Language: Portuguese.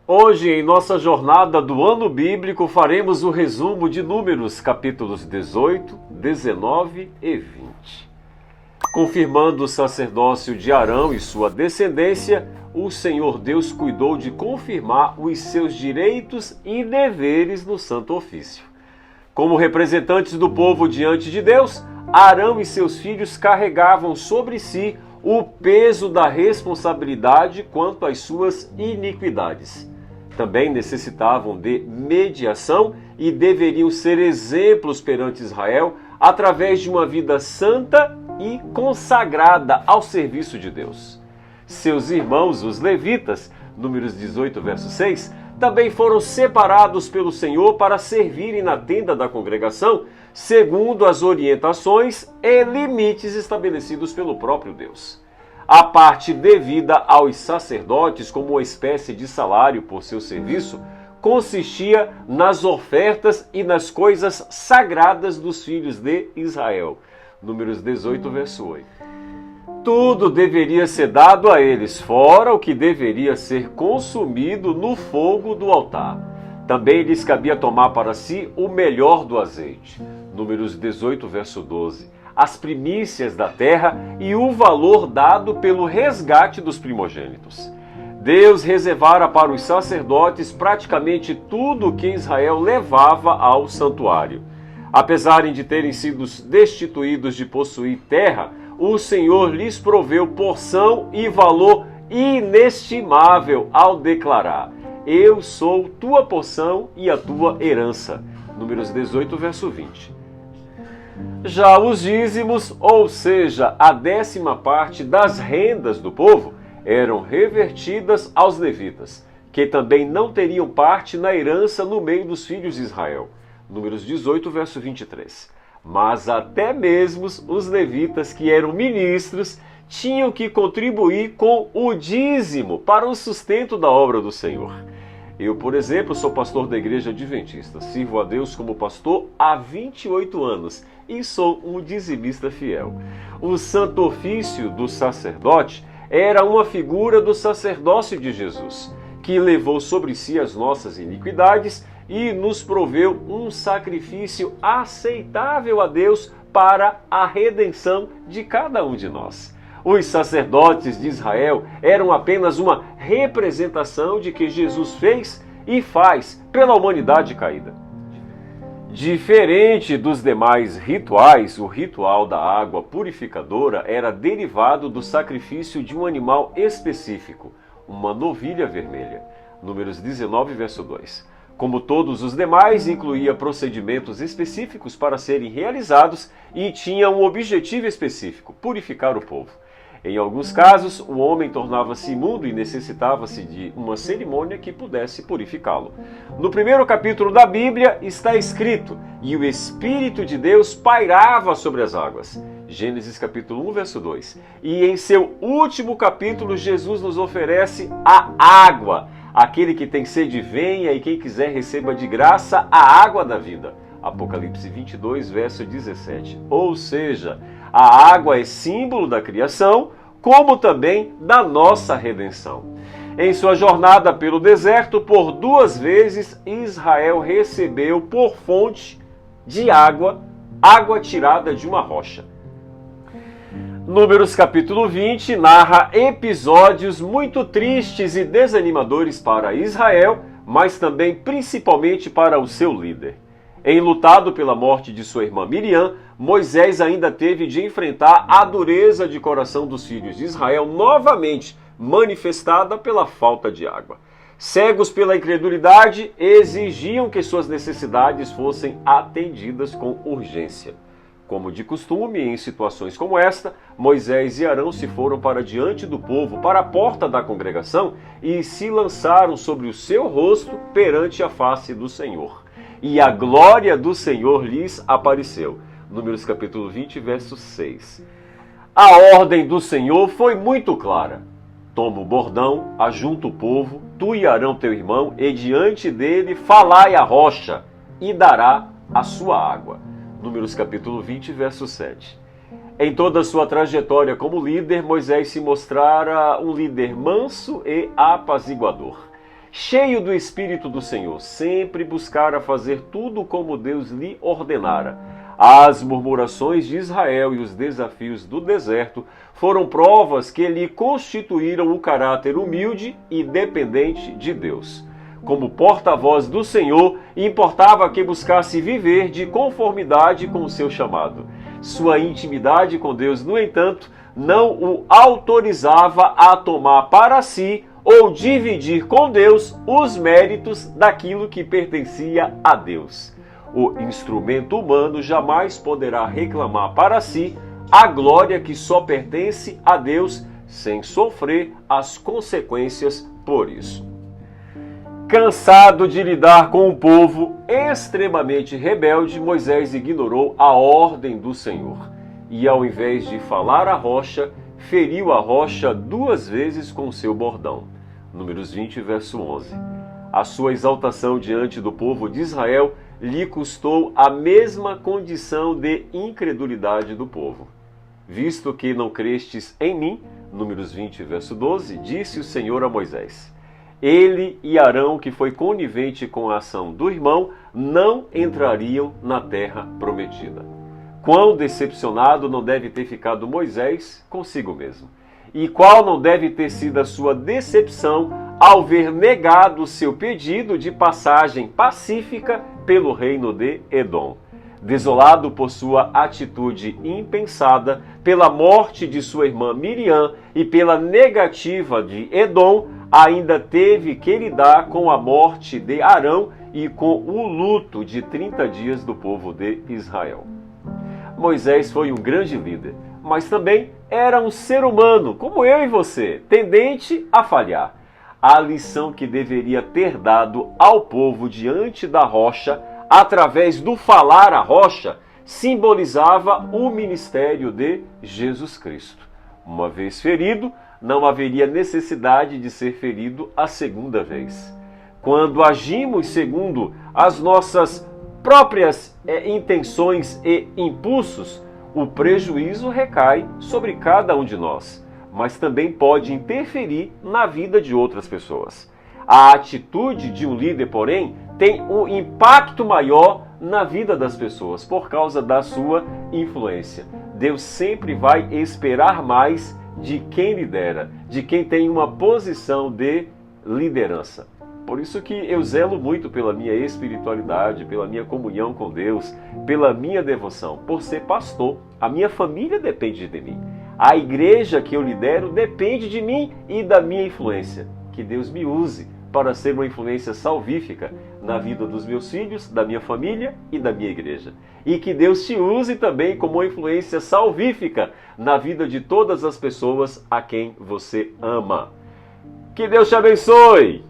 Hoje, em nossa jornada do ano bíblico, faremos o resumo de Números, capítulos 18, 19 e 20. Confirmando o sacerdócio de Arão e sua descendência, o Senhor Deus cuidou de confirmar os seus direitos e deveres no santo ofício. Como representantes do povo diante de Deus, Arão e seus filhos carregavam sobre si o peso da responsabilidade quanto às suas iniquidades. Também necessitavam de mediação e deveriam ser exemplos perante Israel através de uma vida santa e consagrada ao serviço de Deus. Seus irmãos, os levitas, Números 18, verso 6, também foram separados pelo Senhor para servirem na tenda da congregação, segundo as orientações e limites estabelecidos pelo próprio Deus. A parte devida aos sacerdotes como uma espécie de salário por seu serviço consistia nas ofertas e nas coisas sagradas dos filhos de Israel. Números 18, verso 8. Tudo deveria ser dado a eles, fora o que deveria ser consumido no fogo do altar. Também lhes cabia tomar para si o melhor do azeite. Números 18, verso 12. As primícias da terra e o valor dado pelo resgate dos primogênitos. Deus reservara para os sacerdotes praticamente tudo o que Israel levava ao santuário. Apesar de terem sido destituídos de possuir terra, o Senhor lhes proveu porção e valor inestimável ao declarar: Eu sou tua porção e a tua herança. Números 18, verso 20. Já os dízimos, ou seja, a 10ª parte das rendas do povo, eram revertidas aos levitas, que também não teriam parte na herança no meio dos filhos de Israel. Números 18, verso 23. Mas até mesmo os levitas, que eram ministros, tinham que contribuir com o dízimo para o sustento da obra do Senhor. Eu, por exemplo, sou pastor da Igreja Adventista, sirvo a Deus como pastor há 28 anos e sou um dizimista fiel. O santo ofício do sacerdote era uma figura do sacerdócio de Jesus, que levou sobre si as nossas iniquidades e nos proveu um sacrifício aceitável a Deus para a redenção de cada um de nós. Os sacerdotes de Israel eram apenas uma representação de que Jesus fez e faz pela humanidade caída. Diferente dos demais rituais, o ritual da água purificadora era derivado do sacrifício de um animal específico, uma novilha vermelha. Números 19, verso 2. Como todos os demais, incluía procedimentos específicos para serem realizados e tinha um objetivo específico: purificar o povo. Em alguns casos, o homem tornava-se imundo e necessitava-se de uma cerimônia que pudesse purificá-lo. No primeiro capítulo da Bíblia está escrito: E o Espírito de Deus pairava sobre as águas. Gênesis capítulo 1, verso 2. E em seu último capítulo, Jesus nos oferece a água. Aquele que tem sede, venha, e quem quiser receba de graça a água da vida. Apocalipse 22, verso 17. Ou seja, a água é símbolo da criação, como também da nossa redenção. Em sua jornada pelo deserto, por 2 vezes, Israel recebeu por fonte de água, água tirada de uma rocha. Números capítulo 20 narra episódios muito tristes e desanimadores para Israel, mas também principalmente para o seu líder. Enlutado pela morte de sua irmã Miriam, Moisés ainda teve de enfrentar a dureza de coração dos filhos de Israel novamente manifestada pela falta de água. Cegos pela incredulidade, exigiam que suas necessidades fossem atendidas com urgência. Como de costume, em situações como esta, Moisés e Arão se foram para diante do povo, para a porta da congregação, e se lançaram sobre o seu rosto perante a face do Senhor. E a glória do Senhor lhes apareceu. Números capítulo 20, verso 6. A ordem do Senhor foi muito clara. Toma o bordão, ajunta o povo, tu e Arão teu irmão, e diante dele falai a rocha, e dará a sua água. Números capítulo 20, verso 7. Em toda a sua trajetória como líder, Moisés se mostrara um líder manso e apaziguador. cheio do Espírito do Senhor, sempre buscara fazer tudo como Deus lhe ordenara. As murmurações de Israel e os desafios do deserto foram provas que lhe constituíram o caráter humilde e dependente de Deus. Como porta-voz do Senhor, importava que buscasse viver de conformidade com o seu chamado. Sua intimidade com Deus, no entanto, não o autorizava a tomar para si ou dividir com Deus os méritos daquilo que pertencia a Deus. O instrumento humano jamais poderá reclamar para si a glória que só pertence a Deus, sem sofrer as consequências por isso. Cansado de lidar com um povo extremamente rebelde, Moisés ignorou a ordem do Senhor e, ao invés de falar à rocha, feriu a rocha 2 vezes com seu bordão. Números 20, verso 11. A sua exaltação diante do povo de Israel lhe custou a mesma condição de incredulidade do povo. Visto que não crestes em mim, Números 20, verso 12, disse o Senhor a Moisés: ele e Arão, que foi conivente com a ação do irmão, não entrariam na terra prometida. Quão decepcionado não deve ter ficado Moisés consigo mesmo. E qual não deve ter sido a sua decepção ao ver negado seu pedido de passagem pacífica pelo reino de Edom. Desolado por sua atitude impensada, pela morte de sua irmã Miriam e pela negativa de Edom, ainda teve que lidar com a morte de Arão e com o luto de 30 dias do povo de Israel. Moisés foi um grande líder, mas também era um ser humano, como eu e você, tendente a falhar. A lição que deveria ter dado ao povo diante da rocha, através do falar à rocha, simbolizava o ministério de Jesus Cristo. Uma vez ferido, não haveria necessidade de ser ferido a segunda vez. Quando agimos segundo as nossas próprias intenções e impulsos, o prejuízo recai sobre cada um de nós, mas também pode interferir na vida de outras pessoas. A atitude de um líder, porém, tem um impacto maior na vida das pessoas por causa da sua influência. Deus sempre vai esperar mais de quem lidera, de quem tem uma posição de liderança. Por isso que eu zelo muito pela minha espiritualidade, pela minha comunhão com Deus, pela minha devoção. Por ser pastor, a minha família depende de mim. A igreja que eu lidero depende de mim e da minha influência. Que Deus me use para ser uma influência salvífica na vida dos meus filhos, da minha família e da minha igreja. E que Deus te use também como uma influência salvífica na vida de todas as pessoas a quem você ama. Que Deus te abençoe!